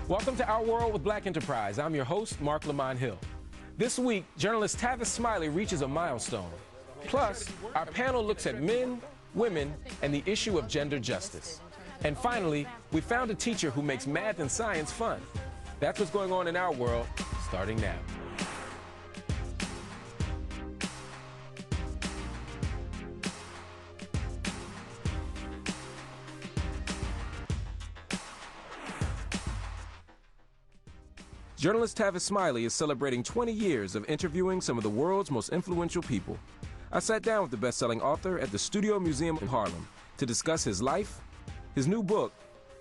Welcome to Our World with Black Enterprise. I'm your host, Marc Lamont Hill. This week, journalist Tavis Smiley reaches a milestone. Plus, our panel looks at men, women, and the issue of gender justice. And finally, we found a teacher who makes math and science fun. That's what's going on in our world, starting now. Journalist Tavis Smiley is celebrating 20 years of interviewing some of the world's most influential people. I sat down with the best-selling author at the Studio Museum in Harlem to discuss his life, his new book,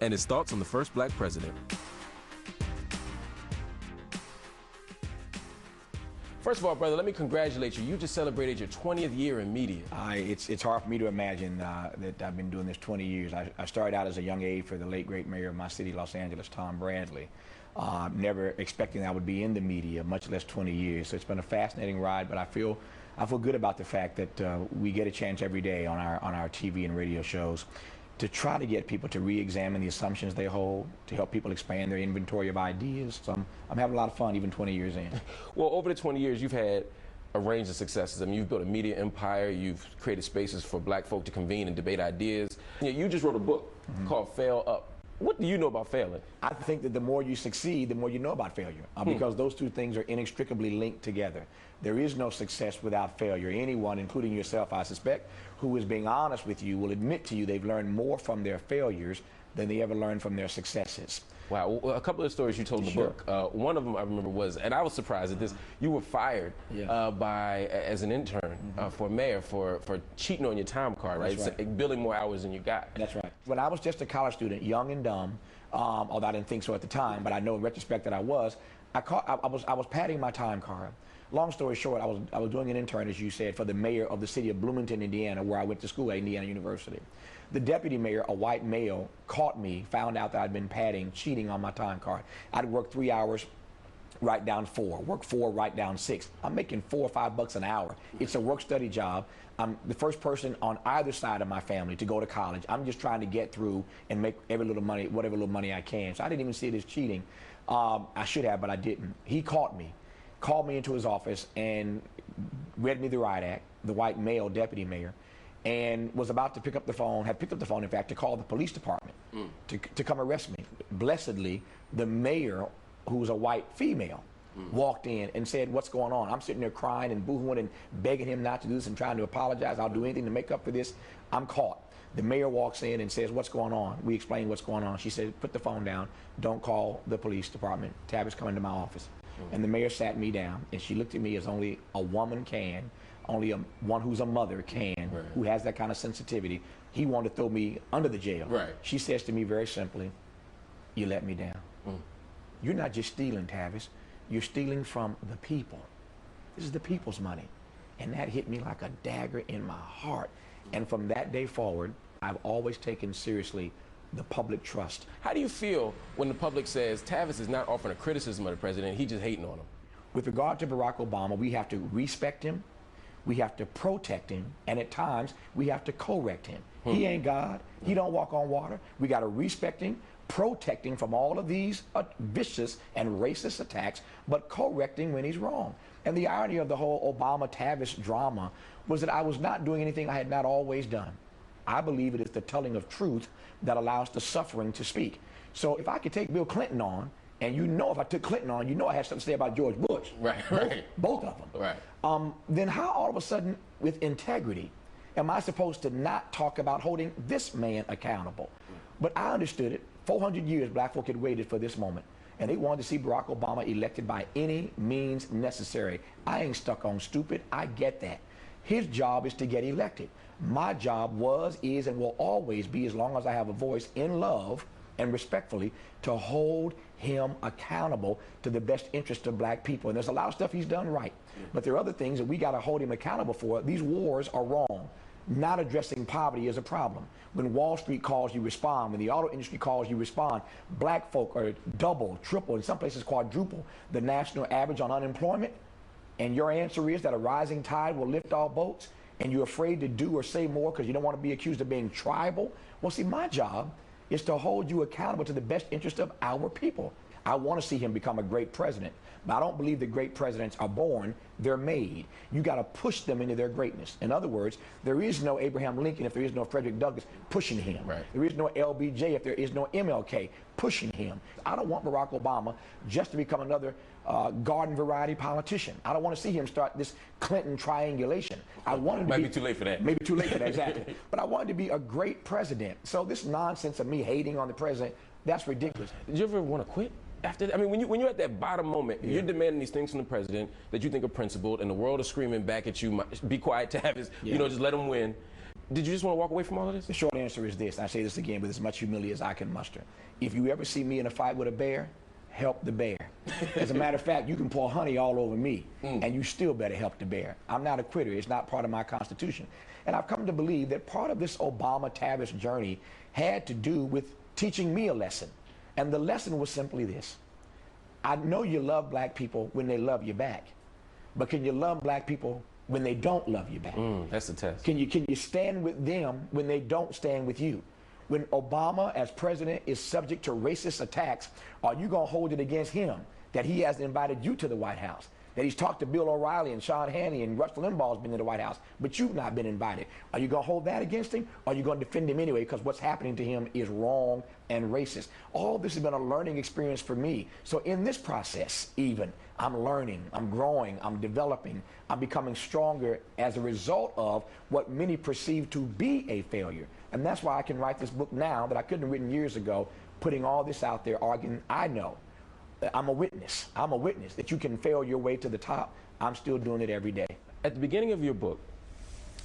and his thoughts on the first black president. First of all, brother, let me congratulate you. You just celebrated your 20th year in media. It's hard for me to imagine that I've been doing this 20 years. I started out as a young aide for the late, great mayor of my city, Los Angeles, Tom Bradley. Never expecting I would be in the media, much less 20 years. So it's been a fascinating ride, but I feel good about the fact that we get a chance every day on our TV and radio shows to try to get people to re-examine the assumptions they hold, to help people expand their inventory of ideas. So I'm having a lot of fun even 20 years in. Well, over the 20 years, you've had a range of successes. I mean, you've built a media empire, you've created spaces for black folk to convene and debate ideas. You just wrote a book called Fail Up. What do you know about failing? I think that the more you succeed, the more you know about failure, because those two things are inextricably linked together. There is no success without failure. Anyone, including yourself, I suspect, who is being honest with you will admit to you they've learned more from their failures than they ever learned from their successes. Wow, well, a couple of stories you told in the book. One of them I remember was, and I was surprised at this, you were fired as an intern for mayor for cheating on your time card, right? That's right. Billing more hours than you got. That's right. When I was just a college student, young and dumb, although I didn't think so at the time, but I know in retrospect that I was padding my time card. Long story short, I was doing an intern, as you said, for the mayor of the city of Bloomington, Indiana, where I went to school at Indiana University. The deputy mayor, a white male, caught me, found out that I'd been padding, cheating on my time card. I'd work 3 hours, write down 4, work 4, write down 6. I'm making $4 or $5 an hour. It's a work-study job. I'm the first person on either side of my family to go to college. I'm just trying to get through and make every little money, whatever little money I can. So I didn't even see it as cheating. I should have, but I didn't. He caught me, called me into his office and read me the riot act, the white male deputy mayor, and was about to pick up the phone, had picked up the phone, in fact, to call the police department to come arrest me. Blessedly, the mayor, who was a white female, walked in and said, "What's going on?" I'm sitting there crying and boohooing and begging him not to do this and trying to apologize. I'll do anything to make up for this. I'm caught. The mayor walks in and says, "What's going on?" We explain what's going on. She said, "Put the phone down. Don't call the police department. Tavis, come into my office." And the mayor sat me down, and she looked at me as only a woman can, only one who's a mother can, who has that kind of sensitivity. He wanted to throw me under the jail. She says to me very simply, "You let me down. You're not just stealing, Tavis. You're stealing from the people. This is the people's money." And that hit me like a dagger in my heart. And from that day forward, I've always taken seriously the public trust. How do you feel when the public says Tavis is not offering a criticism of the president, he's just hating on him? With regard to Barack Obama, we have to respect him, we have to protect him, and at times we have to correct him. He ain't God. He don't walk on water. We got to respect him, protect him from all of these vicious and racist attacks, but correcting when he's wrong. And the irony of the whole Obama-Tavis drama was that I was not doing anything I had not always done. I believe it is the telling of truth that allows the suffering to speak. So if I could take Bill Clinton on, and you know if I took Clinton on, you know I had something to say about George Bush. Both of them. Then how all of a sudden, with integrity, am I supposed to not talk about holding this man accountable? But I understood it. 400 years black folk had waited for this moment, and they wanted to see Barack Obama elected by any means necessary. I ain't stuck on stupid. I get that. His job is to get elected. My job was, is, and will always be, as long as I have a voice, in love and respectfully, to hold him accountable to the best interest of black people. And there's a lot of stuff he's done right, but there are other things that we got to hold him accountable for. These wars are wrong. Not addressing poverty is a problem. When Wall Street calls, you respond. When the auto industry calls, you respond. Black folk are double, triple, in some places quadruple the national average on unemployment. And your answer is that a rising tide will lift all boats, and you're afraid to do or say more because you don't want to be accused of being tribal. Well, see, my job is to hold you accountable to the best interest of our people. I want to see him become a great president. But I don't believe that great presidents are born, they're made. You got to push them into their greatness. In other words, there is no Abraham Lincoln if there is no Frederick Douglass pushing him. Right. There is no LBJ if there is no MLK pushing him. I don't want Barack Obama just to become another garden variety politician. I don't want to see him start this Clinton triangulation. I want him to Might be too late for that. Maybe too late for that, exactly. But I want him to be a great president. So this nonsense of me hating on the president, that's ridiculous. Did you ever want to quit? After that? I mean, when you're at that bottom moment, you're demanding these things from the president that you think are principled, and the world is screaming back at you, be quiet, Tavis, you know, just let him win. Did you just want to walk away from all of this? The short answer is this. I say this again with as much humility as I can muster. If you ever see me in a fight with a bear, help the bear. As a matter of fact, you can pour honey all over me, and you still better help the bear. I'm not a quitter. It's not part of my constitution. And I've come to believe that part of this Obama-Tavis journey had to do with teaching me a lesson. And the lesson was simply this. I know you love black people when they love you back, but can you love black people when they don't love you back? That's the test. Can you stand with them when they don't stand with you? When Obama as president is subject to racist attacks, are you going to hold it against him that he has invited you to the White House? That he's talked to Bill O'Reilly and Sean Hannity and Rush Limbaugh's been to the White House, but you've not been invited. Are you going to hold that against him? Or are you going to defend him anyway because what's happening to him is wrong and racist? All this has been a learning experience for me. So in this process, even, I'm learning, I'm growing, I'm developing, I'm becoming stronger as a result of what many perceive to be a failure. And that's why I can write this book now that I couldn't have written years ago, putting all this out there, arguing, I know. I'm a witness. I'm a witness that you can fail your way to the top. I'm still doing it every day. At the beginning of your book,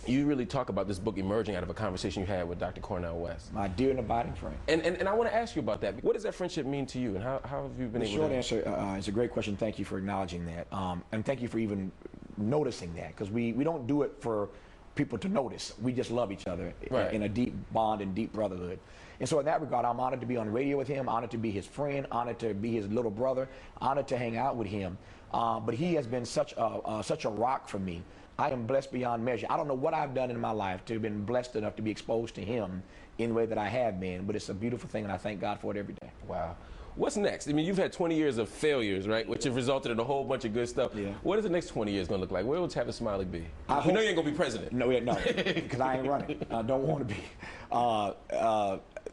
you really talk about this book emerging out of a conversation you had with Dr. Cornel West. My dear and abiding friend. And I want to ask you about that. What does that friendship mean to you, and how have you been able to... The short answer is a great question. Thank you for acknowledging that. And thank you for even noticing that, because we don't do it for people to notice. We just love each other in a deep bond and deep brotherhood. And so in that regard, I'm honored to be on the radio with him, honored to be his friend, honored to be his little brother, honored to hang out with him. But he has been such a rock for me. I am blessed beyond measure. I don't know what I've done in my life to have been blessed enough to be exposed to him in the way that I have been, but it's a beautiful thing, and I thank God for it every day. Wow. What's next? I mean, you've had 20 years of failures, right, which have resulted in a whole bunch of good stuff. Yeah. What is the next 20 years going to look like? Where will Tavis Smiley be? You know you ain't going to be president. No, because I ain't running. I don't want to be.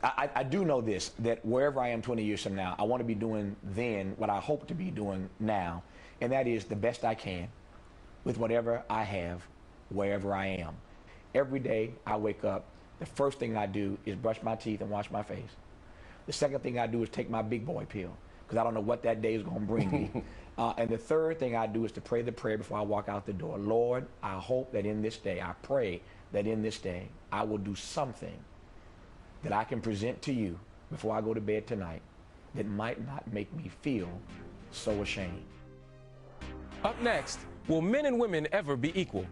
I do know this, that wherever I am 20 years from now, I want to be doing then what I hope to be doing now, and that is the best I can with whatever I have, wherever I am. Every day I wake up, the first thing I do is brush my teeth and wash my face. The second thing I do is take my big boy pill, because I don't know what that day is going to bring me. And the third thing I do is to pray the prayer before I walk out the door. Lord, I hope that in this day, I pray that in this day, I will do something that I can present to you before I go to bed tonight that might not make me feel so ashamed. Up next, will men and women ever be equal?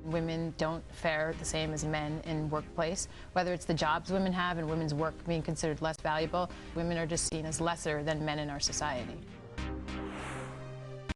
Women don't fare the same as men in workplace, whether it's the jobs women have and women's work being considered less valuable. Women are just seen as lesser than men in our society.